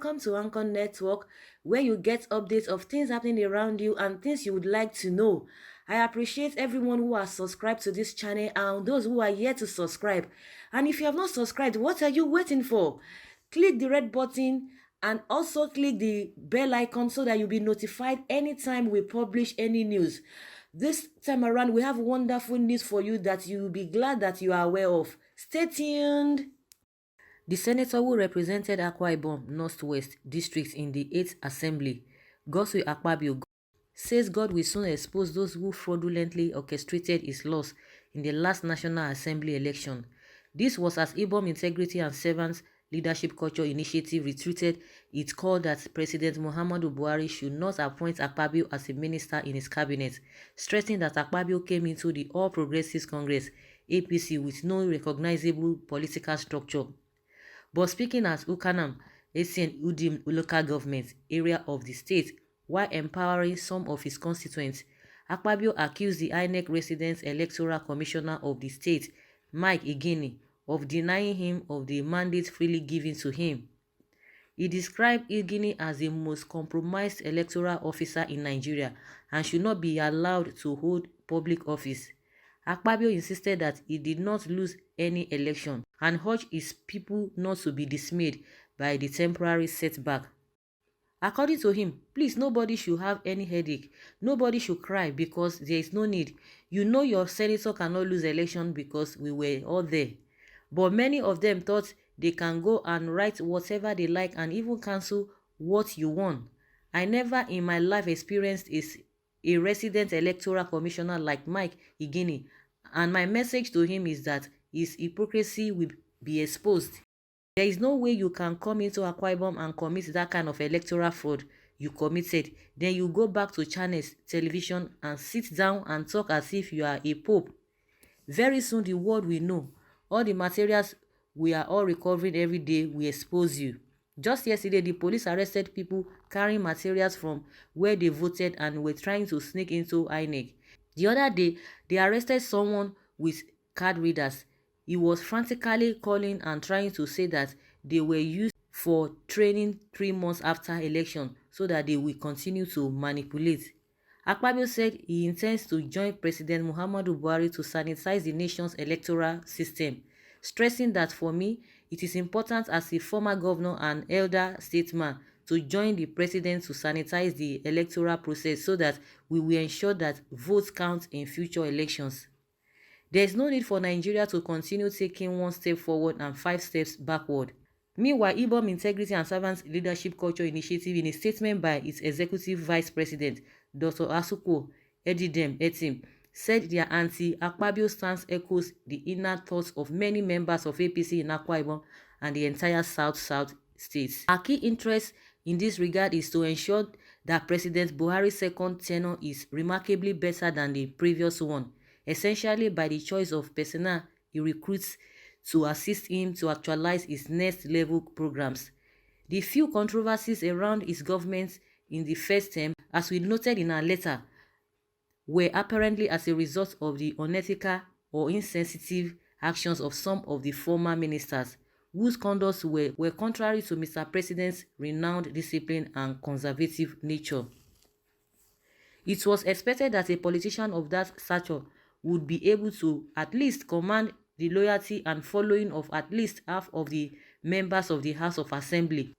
welcome to Anchor Network, where you get updates of things happening around you and things you would like to know. I appreciate everyone who has subscribed to this channel and those who are yet to subscribe. And if you have not subscribed, what are you waiting for? Click the red button and also click the bell icon so that you'll be notified anytime we publish any news. This time around, we have wonderful news for you that you will be glad that you are aware of. Stay tuned. The senator who represented Akwa Ibom Northwest District in the 8th Assembly, Godswill Akpabio, says God will soon expose those who fraudulently orchestrated his loss in the last National Assembly election. This was as Ibom Integrity and Servants Leadership Culture Initiative retreated its call that President Muhammadu Buhari should not appoint Akpabio as a minister in his cabinet, stressing that Akpabio came into the All Progressives Congress (APC) with no recognizable political structure. But speaking at Ukanam, Asian Udim local government area of the state, while empowering some of his constituents, Akpabio accused the INEC Resident Electoral Commissioner of the state, Mike Igini, of denying him of the mandate freely given to him. He described Igini as the most compromised electoral officer in Nigeria and should not be allowed to hold public office. Akpabio insisted that he did not lose any election and urged his people not to be dismayed by the temporary setback. According to him, please, nobody should have any headache. Nobody should cry because there is no need. You know your senator cannot lose election because we were all there. But many of them thought they can go and write whatever they like and even cancel what you want. I never in my life experienced a resident electoral commissioner like Mike Igini, and my message to him is that his hypocrisy will be exposed. There is no way you can come into Akwa Ibom and commit that kind of electoral fraud you committed. Then you go back to channels, television, and sit down and talk as if you are a pope. Very soon the world will know. All the materials we are all recovering every day will expose you. Just yesterday, the police arrested people carrying materials from where they voted and were trying to sneak into INEC. The other day, they arrested someone with card readers. He was frantically calling and trying to say that they were used for training 3 months after election so that they will continue to manipulate. Akpabio said he intends to join President Muhammadu Buhari to sanitize the nation's electoral system, stressing that for me, it is important as a former governor and elder statesman to join the president to sanitize the electoral process so that we will ensure that votes count in future elections. There is no need for Nigeria to continue taking 1 step forward and 5 steps backward. Meanwhile, Ibom Integrity and Servants Leadership Culture Initiative, in a statement by its Executive Vice President, Dr. Asuko Edidem Etim, said their anti-Akpabio stance echoes the inner thoughts of many members of APC in Akwa Ibom and the entire South states. Our key interest in this regard is to ensure that President Buhari's second tenure is remarkably better than the previous one, essentially by the choice of personnel he recruits to assist him to actualize his next level programs. The few controversies around his government in the first term, as we noted in our letter, were apparently as a result of the unethical or insensitive actions of some of the former ministers, whose conducts were contrary to Mr. President's renowned discipline and conservative nature. It was expected that a politician of that stature would be able to at least command the loyalty and following of at least half of the members of the House of Assembly,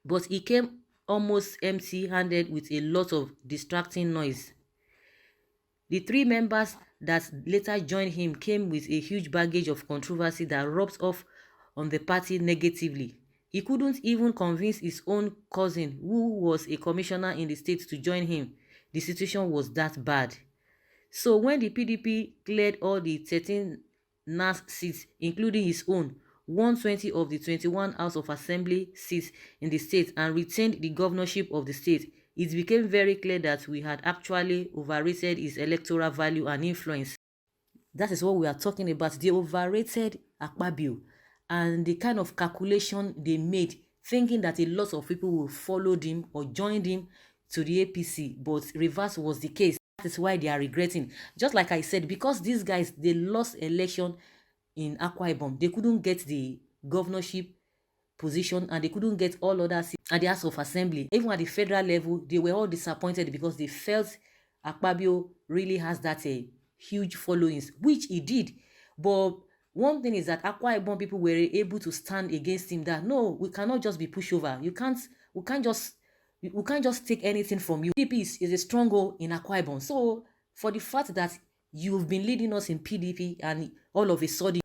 but he came almost empty-handed with a lot of distracting noise. The 3 members that later joined him came with a huge baggage of controversy that rubs off on the party negatively. He couldn't even convince his own cousin, who was a commissioner in the state, to join him. The situation was that bad. So when the PDP cleared all the 13 NAS seats, including his own, 120 of the 21 House of Assembly seats in the state, and retained the governorship of the state, it became very clear that we had actually overrated his electoral value and influence. That is what we are talking about. They overrated Akpabio and the kind of calculation they made, thinking that a lot of people will follow him or join him to the APC, but reverse was the case. That is why they are regretting. Just like I said, because these guys, they lost election in Akwa Ibom, they couldn't get the governorship position and they couldn't get all other seats at the House of Assembly. Even at the federal level, they were all disappointed because they felt Akpabio really has that a huge followings, which he did. But one thing is that Akwa Ibom people were able to stand against him that no, we cannot just be pushover. We can't just take anything from you. PDP is a stronghold in Akwa Ibom. So for the fact that you've been leading us in PDP and all of a sudden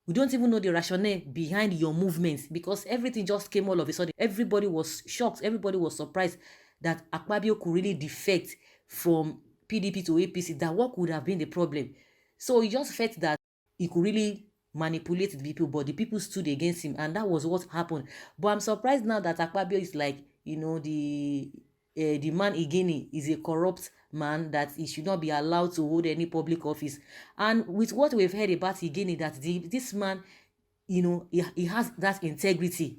we don't even know the rationale behind your movements because everything just came all of a sudden. Everybody was shocked. Everybody was surprised that Akpabio could really defect from PDP to APC. That what could have been the problem? So he just felt that he could really manipulate the people, but the people stood against him, and that was what happened. But I'm surprised now that Akpabio is like, the man Igini is a corrupt man, that he should not be allowed to hold any public office. And with what we've heard about Igini, that this man, he has that integrity.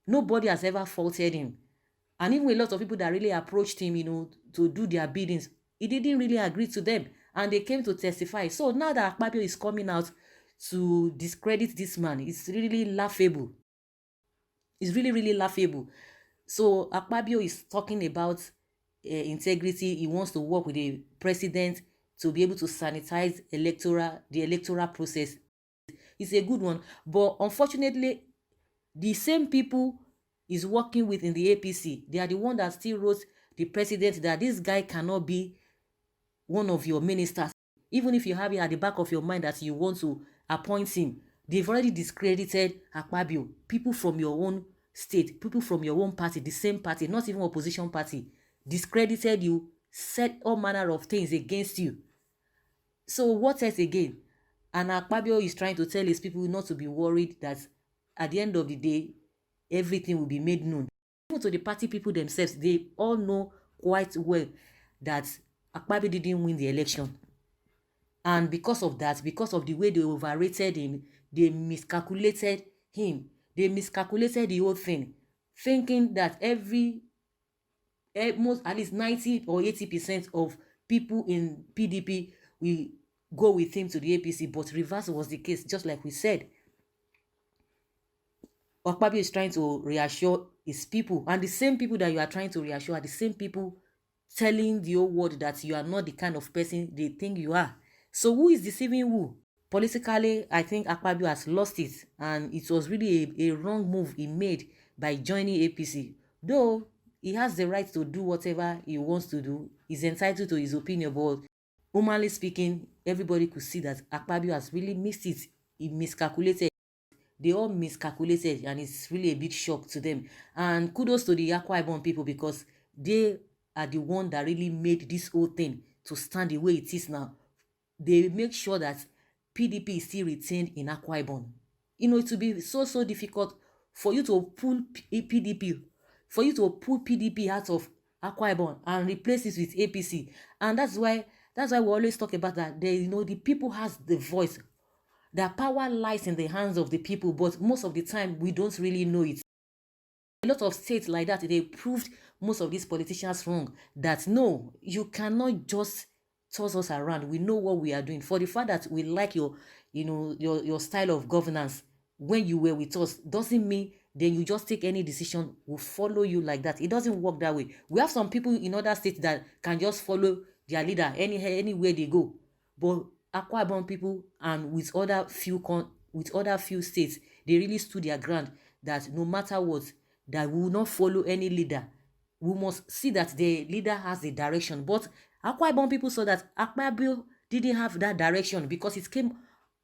Nobody has ever faulted him. And even a lot of people that really approached him, to do their biddings, he didn't really agree to them. And they came to testify. So now that Akpabio is coming out to discredit this man, it's really laughable. It's really, really laughable. So Akpabio is talking about integrity. He wants to work with the president to be able to sanitize the electoral process. It's a good one. But unfortunately, the same people is working with in the APC, they are the one that still wrote the president that this guy cannot be one of your ministers. Even if you have it at the back of your mind that you want to appoint him, they've already discredited Akpabio. People from your own state, people from your own party, the same party, not even opposition party, discredited you, said all manner of things against you. So what else again? And Akpabio is trying to tell his people not to be worried, that at the end of the day, everything will be made known. Even to the party people themselves, they all know quite well that Akpabio didn't win the election. And because of that, because of the way they overrated him, they miscalculated him. They miscalculated the whole thing, thinking that most at least 90 or 80% of people in PDP will go with him to the APC, but reverse was the case, just like we said. Akpabio is trying to reassure his people, and the same people that you are trying to reassure are the same people telling the whole world that you are not the kind of person they think you are. So who is deceiving who? Politically, I think Akpabio has lost it, and it was really a wrong move he made by joining APC. Though he has the right to do whatever he wants to do, he's entitled to his opinion, but humanly speaking, everybody could see that Akpabio has really missed it. He miscalculated. They all miscalculated, and it's really a big shock to them. And kudos to the Akwa Ibom people, because they are the one that really made this whole thing to stand the way it is now. They make sure that PDP is still retained in Akwa Ibom. It will be so difficult for you to pull PDP out of Akwa Ibom and replace it with APC. And that's why we always talk about that. The people has the voice. The power lies in the hands of the people, but most of the time we don't really know it. A lot of states like that, they proved most of these politicians wrong, that no, you cannot just toss us around. We know what we are doing. For the fact that we like your style of governance when you were with us, doesn't mean then you just take any decision, we'll follow you like that. It doesn't work that way. We have some people in other states that can just follow their leader anywhere they go. But Akwa Ibom people and with other few states, they really stood their ground that no matter what, that we will not follow any leader. We must see that the leader has the direction. But Akwa Ibom people saw that Akpabio didn't have that direction because it came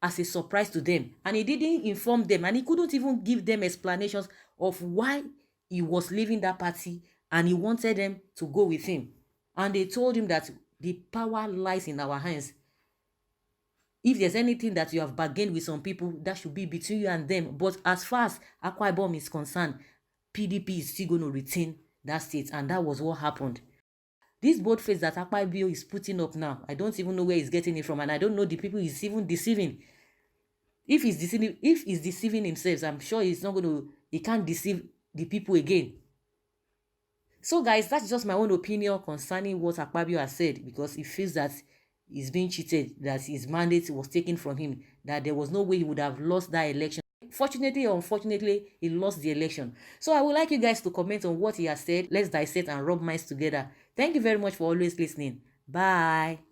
as a surprise to them, and he didn't inform them, and he couldn't even give them explanations of why he was leaving that party, and he wanted them to go with him. And they told him that the power lies in our hands. If there's anything that you have bargained with some people, that should be between you and them. But as far as Akwa Ibom is concerned, PDP is still going to retain that state, and that was what happened. This boldface that Akpabio is putting up now, I don't even know where he's getting it from, and I don't know the people he's even deceiving. If he's deceiving himself, I'm sure he can't deceive the people again. So guys, that's just my own opinion concerning what Akpabio has said, because he feels that he's being cheated, that his mandate was taken from him, that there was no way he would have lost that election. fortunately or unfortunately, he lost the election. So I would like you guys to comment on what he has said. Let's dissect and rub minds together. Thank you very much for always listening. Bye.